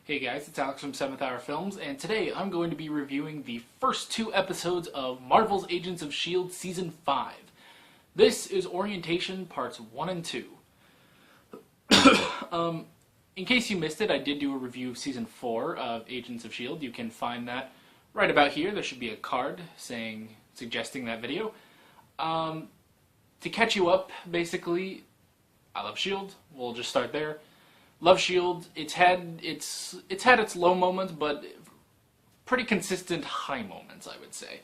Hey guys, it's Alex from 7th Hour Films, and today I'm going to be reviewing the first two episodes of Marvel's Agents of S.H.I.E.L.D. Season 5. This is Orientation Parts 1 and 2. In case you missed it, I did do a review of Season 4 of Agents of S.H.I.E.L.D. You can find that right about here. There should be a card suggesting that video. To catch you up, basically, I love S.H.I.E.L.D. We'll just start there. Love S.H.I.E.L.D. It's had its low moments, but pretty consistent high moments, I would say.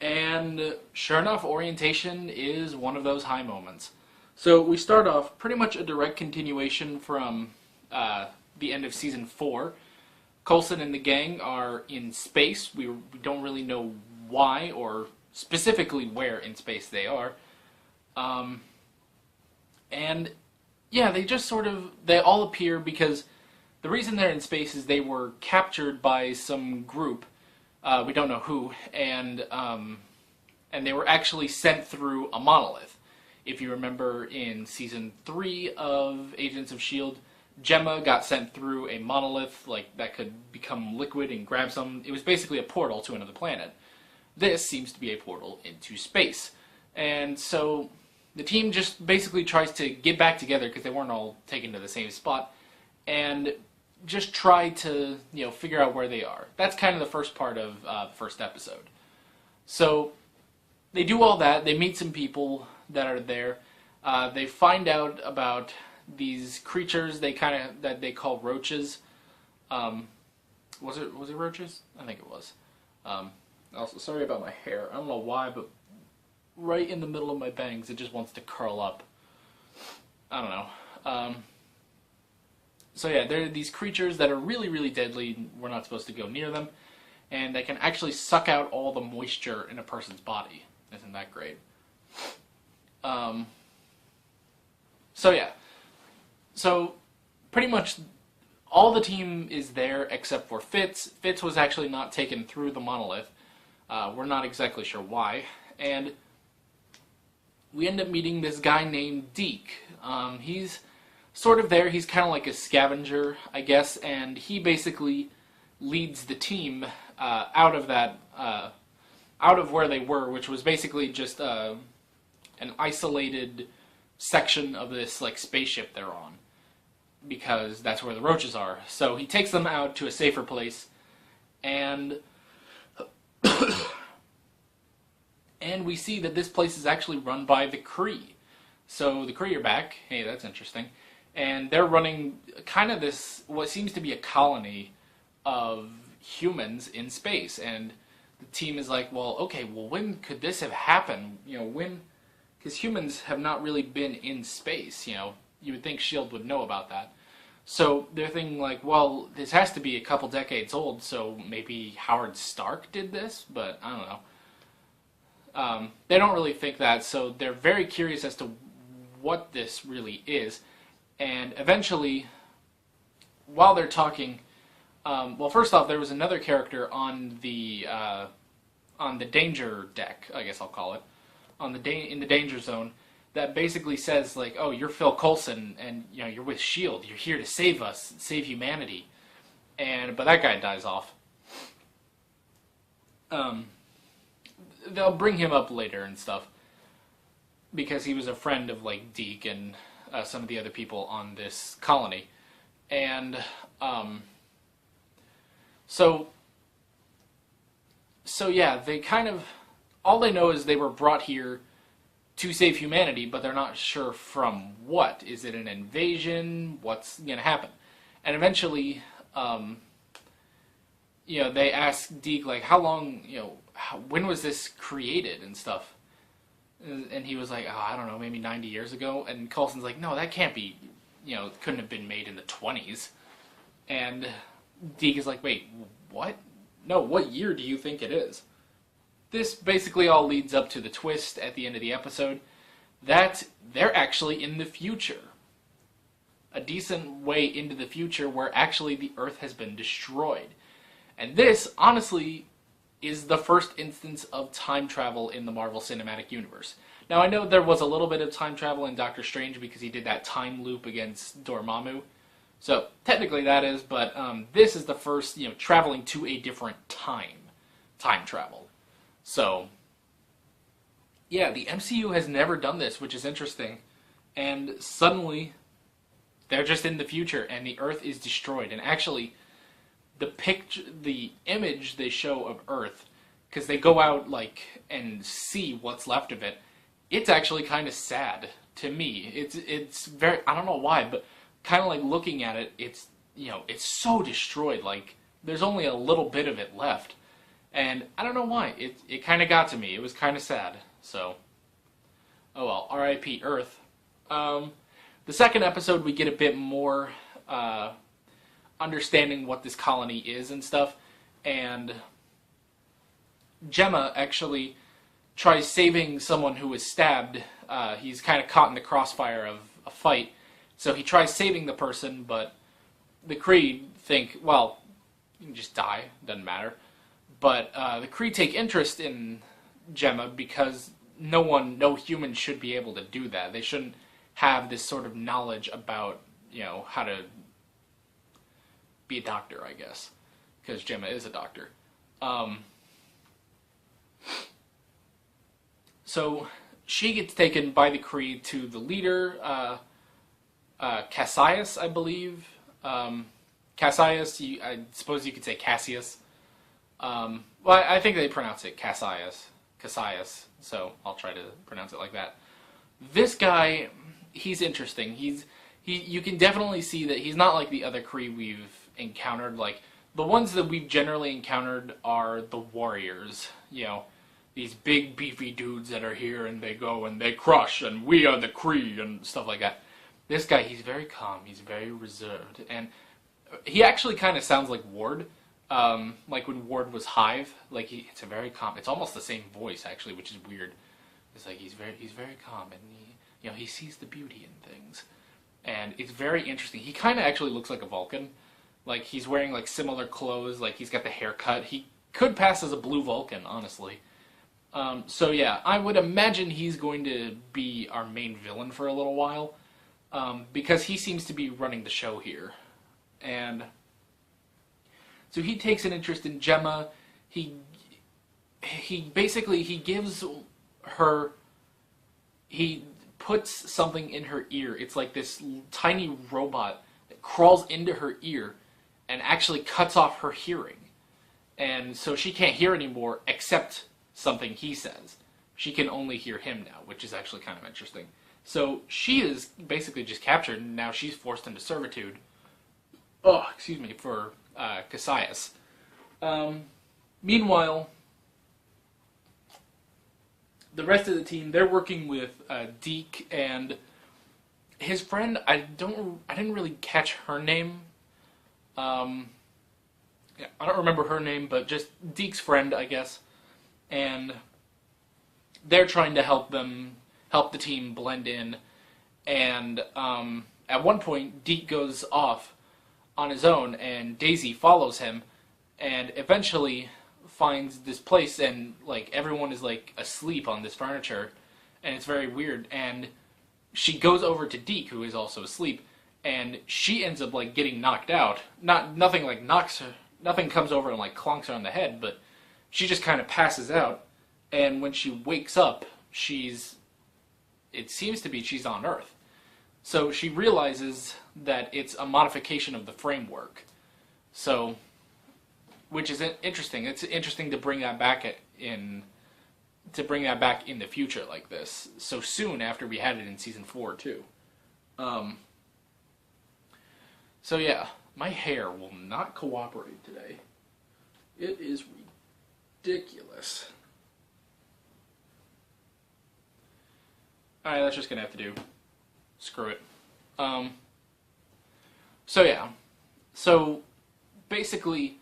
And sure enough, Orientation is one of those high moments. So we start off pretty much a direct continuation from the end of Season 4. Coulson and the gang are in space. We don't really know why or specifically where in space they are. And yeah, they all appear because the reason they're in space is they were captured by some group, we don't know who, and they were actually sent through a monolith. If you remember in Season 3 of Agents of S.H.I.E.L.D., Gemma got sent through a monolith that could become liquid and grab some. It was basically a portal to another planet. This seems to be a portal into space. And so the team just basically tries to get back together because they weren't all taken to the same spot, and just try to figure out where they are. That's kind of the first part of the first episode. So they do all that. They meet some people that are there. They find out about these creatures that they call roaches. Was it roaches? I think it was. Also, sorry about my hair. I don't know why, but right in the middle of my bangs, it just wants to curl up. I don't know. So yeah, there are these creatures that are really, really deadly. We're not supposed to go near them. And they can actually suck out all the moisture in a person's body. Isn't that great? So yeah. So pretty much all the team is there except for Fitz. Fitz was actually not taken through the monolith. We're not exactly sure why. And we end up meeting this guy named Deke. He's sort of there. He's kind of like a scavenger, I guess, and he basically leads the team out of where they were, which was basically just an isolated section of this spaceship they're on, because that's where the roaches are. So he takes them out to a safer place, and and we see that this place is actually run by the Kree. So the Kree are back. Hey, that's interesting. And they're running kind of what seems to be a colony of humans in space. And the team is like, well, okay, well, when could this have happened? When? Because humans have not really been in space. You would think S.H.I.E.L.D. would know about that. So they're thinking well, this has to be a couple decades old, so maybe Howard Stark did this, but I don't know. They don't really think that, so they're very curious as to what this really is. And eventually, while they're talking, well, first off, there was another character on the danger deck, I guess I'll call it, in the danger zone, that basically says oh, you're Phil Coulson, and you're with S.H.I.E.L.D. You're here to save us, save humanity, but that guy dies off. They'll bring him up later and stuff, because he was a friend of Deke and some of the other people on this colony. And so yeah, they all they know is they were brought here to save humanity, but they're not sure from what. Is it an invasion? What's gonna happen? And eventually they ask Deke how long, when was this created and stuff? And he was like, oh, I don't know, maybe 90 years ago. And Coulson's like, no, that can't be, it couldn't have been made in the 20s. And Deke is like, wait, what? No, what year do you think it is? This basically all leads up to the twist at the end of the episode that they're actually in the future. A decent way into the future where actually the Earth has been destroyed. And this, honestly, is the first instance of time travel in the Marvel Cinematic Universe. Now, I know there was a little bit of time travel in Doctor Strange because he did that time loop against Dormammu, So technically that is, but this is the first, traveling to a different time travel. So yeah, the MCU has never done this, which is interesting. And suddenly, they're just in the future, and the Earth is destroyed. And actually, the image they show of Earth, because they go out and see what's left of it, it's actually kind of sad to me. It's very, I don't know why, but kind of like looking at it, it's it's so destroyed. Like there's only a little bit of it left, and I don't know why. It kind of got to me. It was kind of sad. So, oh well, R.I.P. Earth. The second episode, we get a bit more understanding what this colony is and stuff, and Gemma actually tries saving someone who was stabbed. He's kind of caught in the crossfire of a fight, so he tries saving the person, but the Kree think, well, you can just die, doesn't matter. But the Kree take interest in Gemma because no human should be able to do that. They shouldn't have this sort of knowledge about, how to be a doctor, I guess, because Gemma is a doctor. So she gets taken by the Kree to the leader, Casius, I believe. Casius, I suppose you could say Casius. Well, I think they pronounce it Casius, so I'll try to pronounce it like that. This guy, he's interesting. You can definitely see that he's not like the other Kree we've encountered. Like, the ones that we've generally encountered are the warriors, these big beefy dudes that are here and they go and they crush and we are the Kree and stuff like that. This guy, he's very calm, he's very reserved, and he actually kind of sounds like Ward. Like when Ward was Hive, like it's a very calm. It's almost the same voice actually, which is weird. It's like he's very calm, and he sees the beauty in things, and it's very interesting. He kind of actually looks like a Vulcan, like he's wearing like similar clothes, like he's got the haircut. He could pass as a blue Vulcan, honestly. So yeah, I would imagine he's going to be our main villain for a little while, because he seems to be running the show here, and. So he takes an interest in Gemma. He basically gives her. He puts something in her ear. It's like this tiny robot that crawls into her ear and actually cuts off her hearing, and so she can't hear anymore except something he says. She can only hear him now, which is actually kind of interesting. So she is basically just captured, and now she's forced into servitude. Oh, excuse me, for Casius. Meanwhile, the rest of the team, they're working with Deke and his friend. I didn't really catch her name. I don't remember her name, but just Deke's friend, I guess. And they're trying to help the team blend in. And at one point, Deke goes off on his own, and Daisy follows him, and eventually finds this place, and like everyone is like asleep on this furniture, and it's very weird. And she goes over to Deke, who is also asleep, and she ends up like getting knocked out. Nothing like knocks her, nothing comes over and like clonks her on the head, but she just kind of passes out. And when she wakes up, it seems to be she's on Earth. So she realizes that it's a modification of the framework. So, which is interesting. It's interesting to bring that back in the future like this, so soon after we had it in season 4 too. So yeah, my hair will not cooperate today. It is ridiculous. Alright, that's just gonna have to do. Screw it. So yeah. So basically,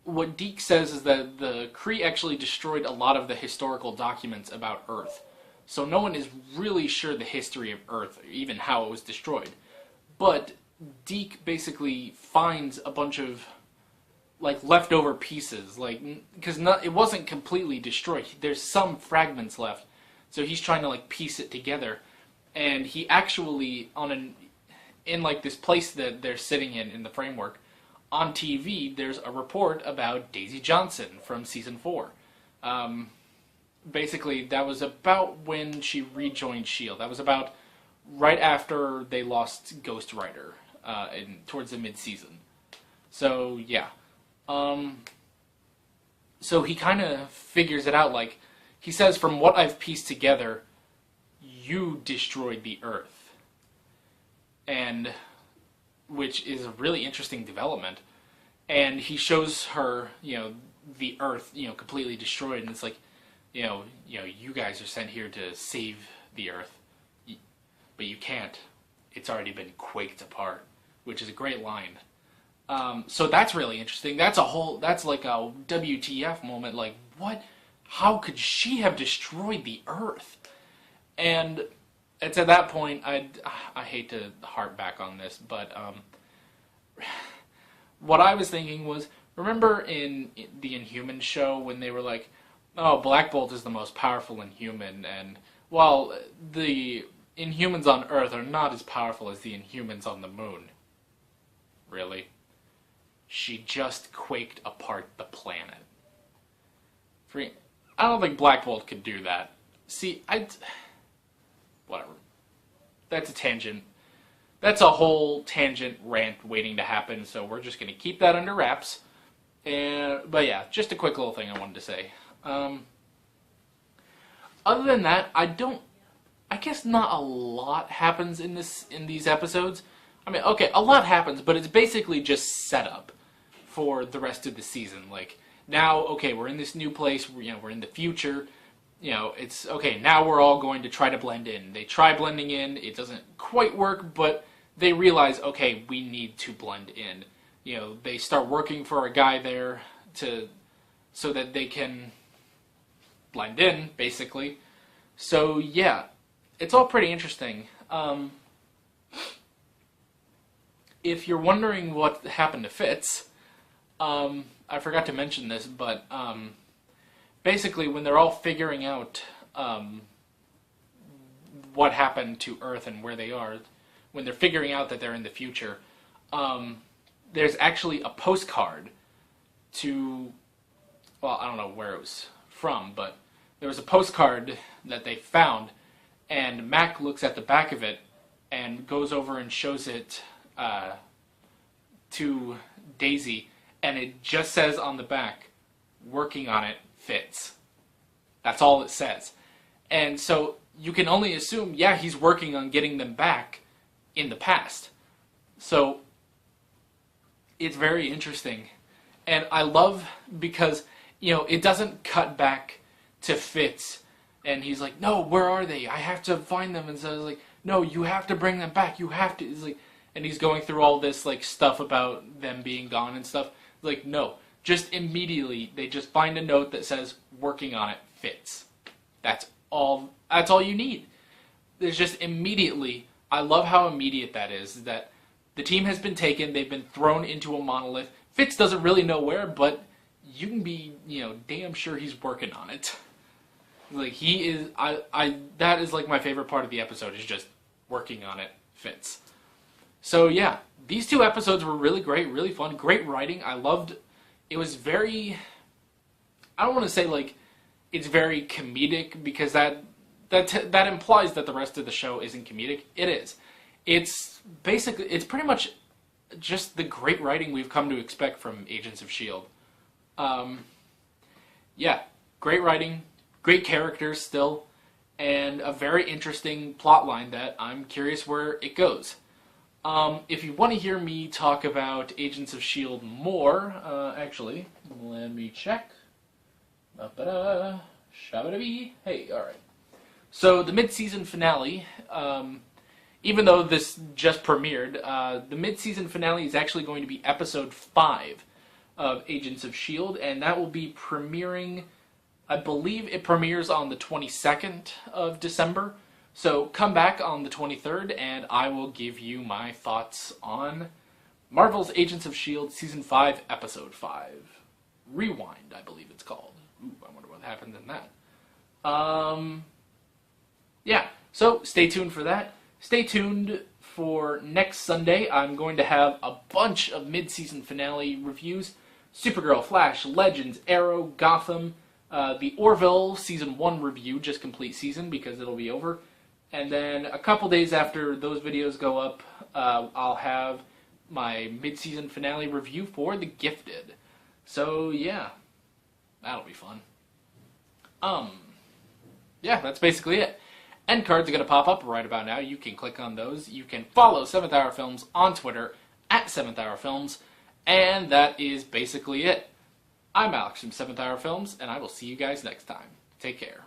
what Deke says is that the Kree actually destroyed a lot of the historical documents about Earth. So no one is really sure the history of Earth, or even how it was destroyed. But Deke basically finds a bunch of like leftover pieces, like because it wasn't completely destroyed. There's some fragments left, so he's trying to like piece it together. And he actually, in like this place that they're sitting in the framework, on TV, there's a report about Daisy Johnson from season 4. Basically, that was about when she rejoined S.H.I.E.L.D. That was about right after they lost Ghost Rider, towards the mid-season. So, yeah. So he kind of figures it out, like, he says, from what I've pieced together, you destroyed the Earth. And, which is a really interesting development. And he shows her, the Earth, completely destroyed, and it's like, you guys are sent here to save the Earth, but you can't. It's already been quaked apart, which is a great line. So that's really interesting. That's like a WTF moment. Like, what? How could she have destroyed the Earth? And it's at that point, I hate to harp back on this, but what I was thinking was, remember in the Inhumans show when they were like, oh, Black Bolt is the most powerful Inhuman, and, well, the Inhumans on Earth are not as powerful as the Inhumans on the moon. Really? She just quaked apart the planet. I don't think Black Bolt could do that. See, whatever. That's a tangent. That's a whole tangent rant waiting to happen, so we're just going to keep that under wraps. But yeah, just a quick little thing I wanted to say. Other than that, I guess not a lot happens in these episodes. I mean, okay, a lot happens, but it's basically just setup for the rest of the season. Like, now, okay, we're in this new place, we're in the future, it's, okay, now we're all going to try to blend in. They try blending in, it doesn't quite work, but they realize, okay, we need to blend in. They start working for a guy there so that they can blend in, basically. So, yeah, it's all pretty interesting. If you're wondering what happened to Fitz, I forgot to mention this, but basically when they're all figuring out what happened to Earth and where they are, when they're figuring out that they're in the future, there's actually a postcard to, well, I don't know where it was from, but there was a postcard that they found, and Mac looks at the back of it and goes over and shows it to Daisy, and it just says on the back, working on it, Fitz. That's all it says. And so you can only assume, yeah, he's working on getting them back in the past. So it's very interesting. And I love because, it doesn't cut back to Fitz, and he's like, no, where are they? I have to find them. And so it's like, no, you have to bring them back. You have to. It's like, and he's going through all this like stuff about them being gone and stuff. Like, no, just immediately they just find a note that says working on it, Fitz. That's all you need. There's just immediately, I love how immediate that is, that the team has been taken, they've been thrown into a monolith. Fitz doesn't really know where, but you can be, damn sure he's working on it. Like, he is, that is like my favorite part of the episode, is just working on it, Fitz. So yeah, these 2 episodes were really great, really fun, great writing. I loved, it was very, I don't want to say like, it's very comedic, because that implies that the rest of the show isn't comedic. It is. It's basically, it's pretty much just the great writing we've come to expect from Agents of S.H.I.E.L.D. Yeah, great writing, great characters still, and a very interesting plot line that I'm curious where it goes. If you want to hear me talk about Agents of S.H.I.E.L.D. more, actually, let me check. Shabba-dabee. Hey, alright. So, the mid-season finale, even though this just premiered, the mid-season finale is actually going to be episode 5 of Agents of S.H.I.E.L.D., and that will be premiering, I believe it premieres on the 22nd of December. So come back on the 23rd, and I will give you my thoughts on Marvel's Agents of S.H.I.E.L.D. Season 5, Episode 5. Rewind, I believe it's called. Ooh, I wonder what happens in that. Yeah, so stay tuned for that. Stay tuned for next Sunday, I'm going to have a bunch of mid-season finale reviews. Supergirl, Flash, Legends, Arrow, Gotham, the Orville Season 1 review, just complete season because it'll be over. And then a couple days after those videos go up, I'll have my mid-season finale review for The Gifted. So yeah, that'll be fun. Yeah, that's basically it. End cards are going to pop up right about now. You can click on those. You can follow 7th Hour Films on Twitter at 7th Hour Films. And that is basically it. I'm Alex from 7th Hour Films, and I will see you guys next time. Take care.